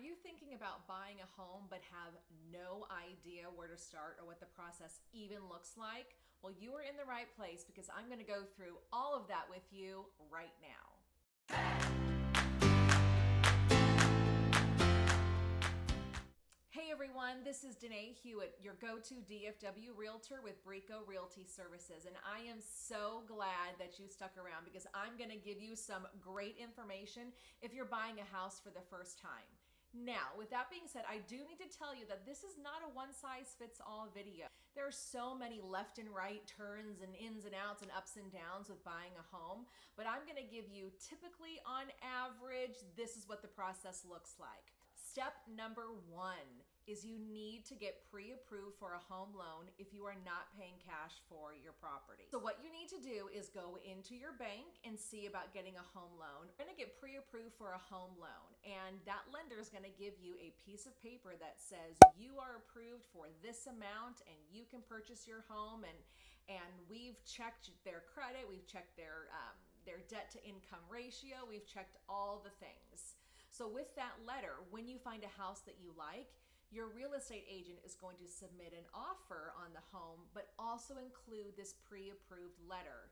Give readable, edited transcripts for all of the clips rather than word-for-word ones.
you thinking about buying a home but have no idea where to start or what the process even looks like? Well, you are in the right place because I'm going to go through all of that with you right now. Hey everyone, this is Danae Hewitt, your go-to DFW realtor with Brico Realty Services, and I am so glad that you stuck around because I'm going to give you some great information if you're buying a house for the first time. Now, with that being said, I do need to tell you that this is not a one-size-fits-all video. There are so many left and right turns and ins and outs and ups and downs with buying a home, but I'm going to give you typically on average, this is what the process looks like. Step number one is you need to get pre-approved for a home loan if you are not paying cash for your property. So what you need to do is go into your bank and see about getting a home loan. You're gonna get pre-approved for a home loan, and that lender is gonna give you a piece of paper that says you are approved for this amount and you can purchase your home, and we've checked their credit, we've checked their debt to income ratio, we've checked all the things. So with that letter, when you find a house that you like, your real estate agent is going to submit an offer on the home, but also include this pre-approved letter.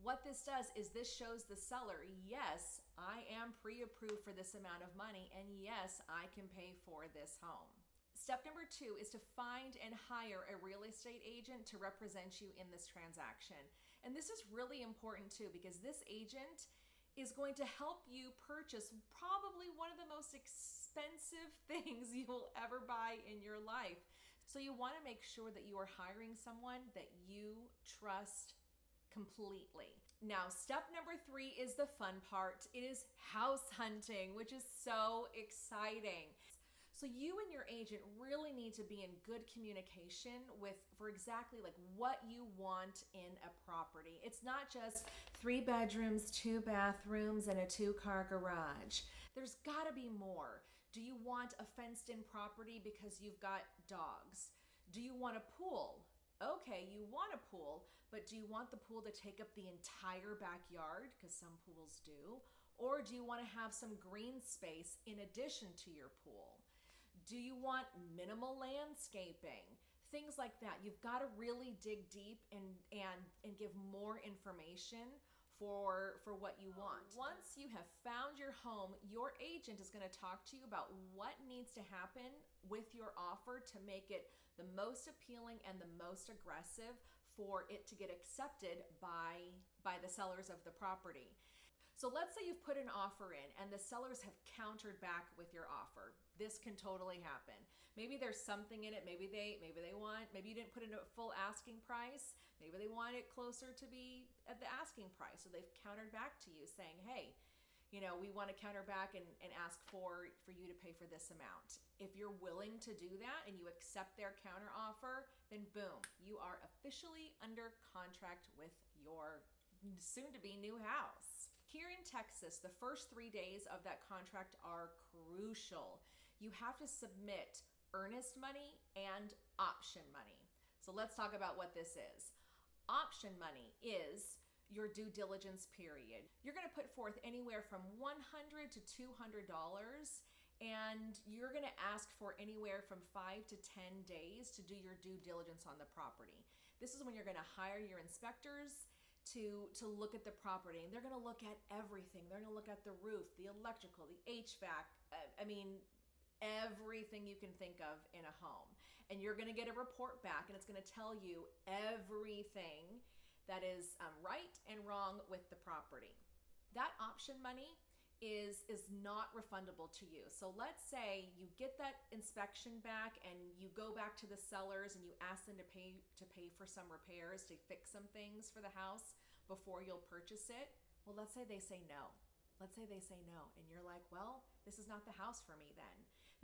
What this does is this shows the seller, yes, I am pre-approved for this amount of money, and yes, I can pay for this home. Step number two is to find and hire a real estate agent to represent you in this transaction. And this is really important too, because this agent is going to help you purchase probably one of the most expensive things you will ever buy in your life. So you want to make sure that you are hiring someone that you trust completely. Now, step number three is the fun part. It is house hunting, which is so exciting. So you and your agent really need to be in good communication for exactly like what you want in a property. It's not just 3 bedrooms, 2 bathrooms, and a 2-car garage. There's gotta be more. Do you want a fenced-in property because you've got dogs? Do you want a pool? Okay, you want a pool, but do you want the pool to take up the entire backyard? Because some pools do. Or do you want to have some green space in addition to your pool? Do you want minimal landscaping? Things like that. You've got to really dig deep and give more information for what you want. Once you have found your home, your agent is going to talk to you about what needs to happen with your offer to make it the most appealing and the most aggressive for it to get accepted by the sellers of the property. So let's say you've put an offer in and the sellers have countered back with your offer. This can totally happen. Maybe there's something in it. Maybe you didn't put in a full asking price. Maybe they want it closer to be at the asking price. So they've countered back to you saying, hey, we want to counter back and ask for you to pay for this amount. If you're willing to do that and you accept their counter offer, then boom, you are officially under contract with your soon-to-be new house. Here in Texas, the first 3 days of that contract are crucial. You have to submit earnest money and option money. So let's talk about what this is. Option money is your due diligence period. You're going to put forth anywhere from $100 to $200, and you're going to ask for anywhere from 5 to 10 days to do your due diligence on the property. This is when you're going to hire your inspectors to look at the property, and they're going to look at everything. They're going to look at the roof, the electrical, the HVAC, everything you can think of in a home. And you're going to get a report back, and it's going to tell you everything that is right and wrong with the property. That option money is not refundable to you. So let's say you get that inspection back and you go back to the sellers and you ask them to pay for some repairs, to fix some things for the house before you'll purchase it. Well, let's say they say no. And you're like, well, this is not the house for me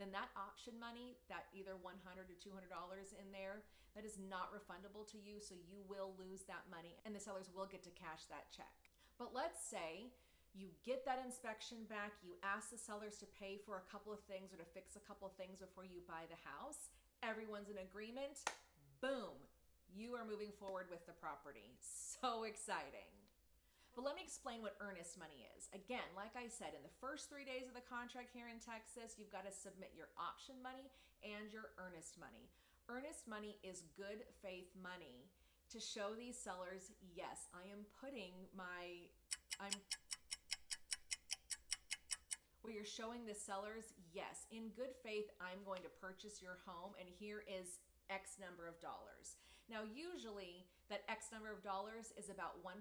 then that option money, that either $100 to $200 in there, that is not refundable to you, so you will lose that money and the sellers will get to cash that check. But let's say you get that inspection back, you ask the sellers to pay for a couple of things or to fix a couple of things before you buy the house. Everyone's in agreement. Boom, you are moving forward with the property. So exciting. But let me explain what earnest money is. Again, like I said, in the first 3 days of the contract here in Texas, you've got to submit your option money and your earnest money. Earnest money is good faith money to show these sellers, yes, where you're showing the sellers, yes, in good faith, I'm going to purchase your home, and here is X number of dollars. Now, usually that X number of dollars is about 1%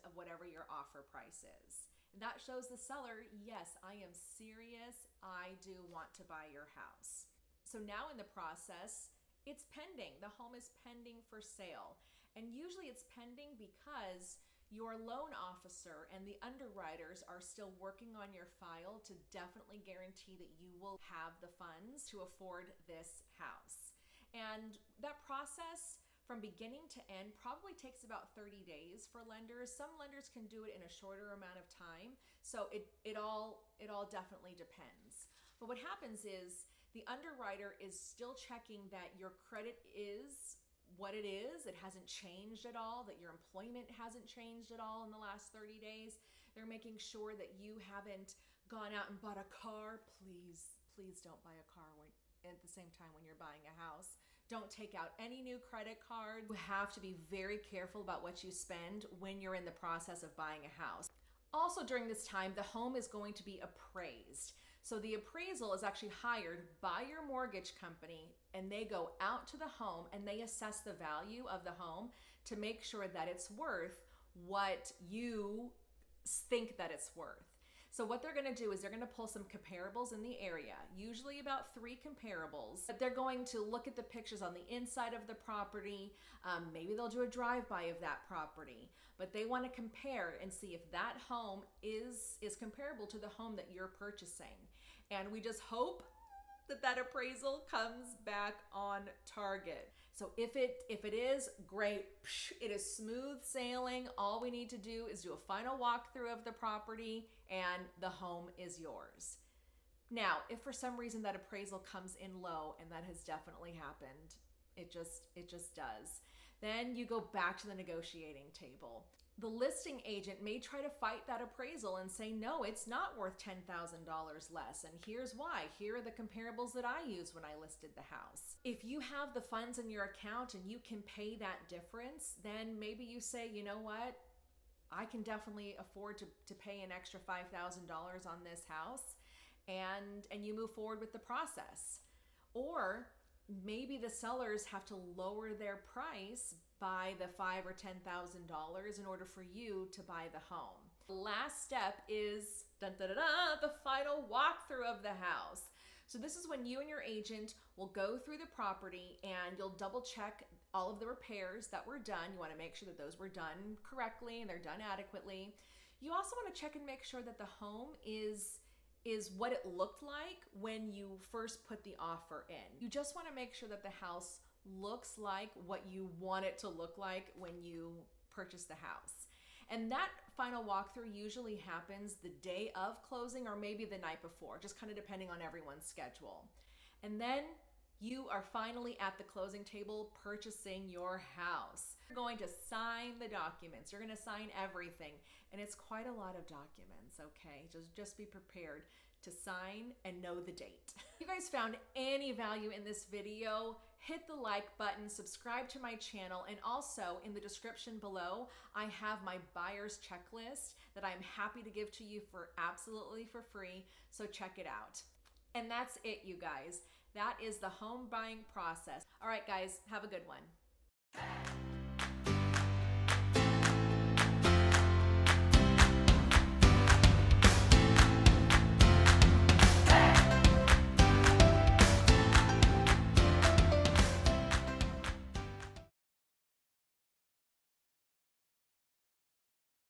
of whatever your offer price is. And that shows the seller, yes, I am serious. I do want to buy your house. So now in the process, it's pending. The home is pending for sale. And usually it's pending because your loan officer and the underwriters are still working on your file to definitely guarantee that you will have the funds to afford this house. And that process from beginning to end probably takes about 30 days for lenders. Some lenders can do it in a shorter amount of time. So it all definitely depends. But what happens is the underwriter is still checking that your credit is what it is. It hasn't changed at all, that your employment hasn't changed at all in the last 30 days. They're making sure that you haven't gone out and bought a car. Please don't buy a car at the same time when you're buying a house. Don't take out any new credit cards. You have to be very careful about what you spend when you're in the process of buying a house. Also during this time, the home is going to be appraised. So the appraisal is actually hired by your mortgage company, and they go out to the home and they assess the value of the home to make sure that it's worth what you think that it's worth. So what they're going to do is they're going to pull some comparables in the area, usually about 3 comparables. They're going to look at the pictures on the inside of the property. Maybe they'll do a drive-by of that property, but they want to compare and see if that home is comparable to the home that you're purchasing. And we just hope that appraisal comes back on target. So if it is, great. It is smooth sailing. All we need to do is do a final walkthrough of the property and the home is yours. Now, if for some reason that appraisal comes in low, and that has definitely happened, it just does, then you go back to the negotiating table. The listing agent may try to fight that appraisal and say, no, it's not worth $10,000 less. And here's why. Here are the comparables that I used when I listed the house. If you have the funds in your account and you can pay that difference, then maybe you say, you know what? I can definitely afford to pay an extra $5,000 on this house, and you move forward with the process. Or maybe the sellers have to lower their price by the $5,000 or $10,000 in order for you to buy the home. The last step is the final walkthrough of the house. So this is when you and your agent will go through the property and you'll double check all of the repairs that were done. You want to make sure that those were done correctly and they're done adequately. You also want to check and make sure that the home is what it looked like when you first put the offer in. You just want to make sure that the house looks like what you want it to look like when you purchase the house. And that final walkthrough usually happens the day of closing or maybe the night before, just kind of depending on everyone's schedule. And then you are finally at the closing table purchasing your house. You're going to sign the documents. You're going to sign everything. And it's quite a lot of documents, okay? Just be prepared to sign and know the date. If you guys found any value in this video, hit the like button, subscribe to my channel, and also in the description below, I have my buyer's checklist that I'm happy to give to you for absolutely for free, so check it out. And that's it, you guys. That is the home buying process. All right, guys, have a good one.